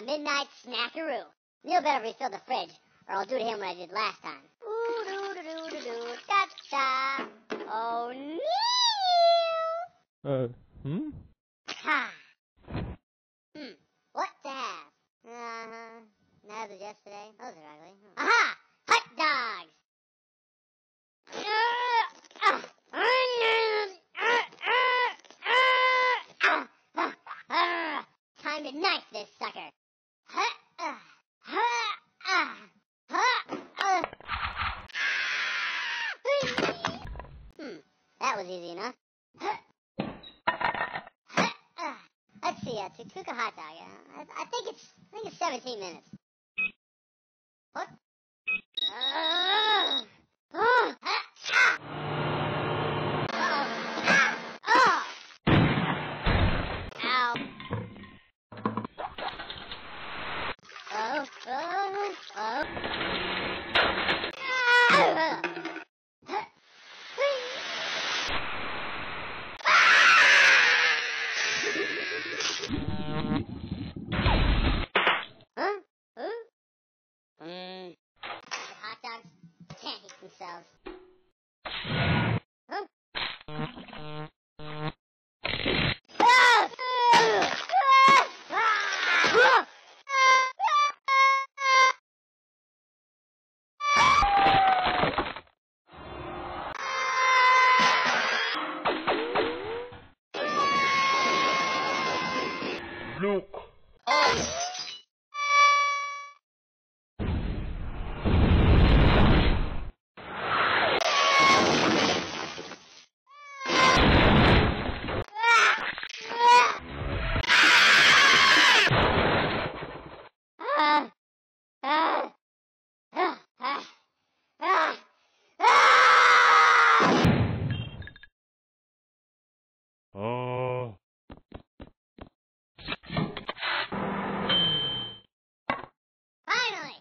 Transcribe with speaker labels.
Speaker 1: a midnight snackaroo. Neil better refill the fridge, or I'll do to him what I did last time. Ooh, doo doo doo doo doo, cha-cha. Oh, Neil! Ha! What to have? As of yesterday. Those are ugly. Aha! Hot dogs! Time to knife this sucker. That was easy enough. Let's see, to cook a hot dog, I think it's 17 minutes. What? Hot dogs can't eat themselves.
Speaker 2: Look.
Speaker 1: Finally!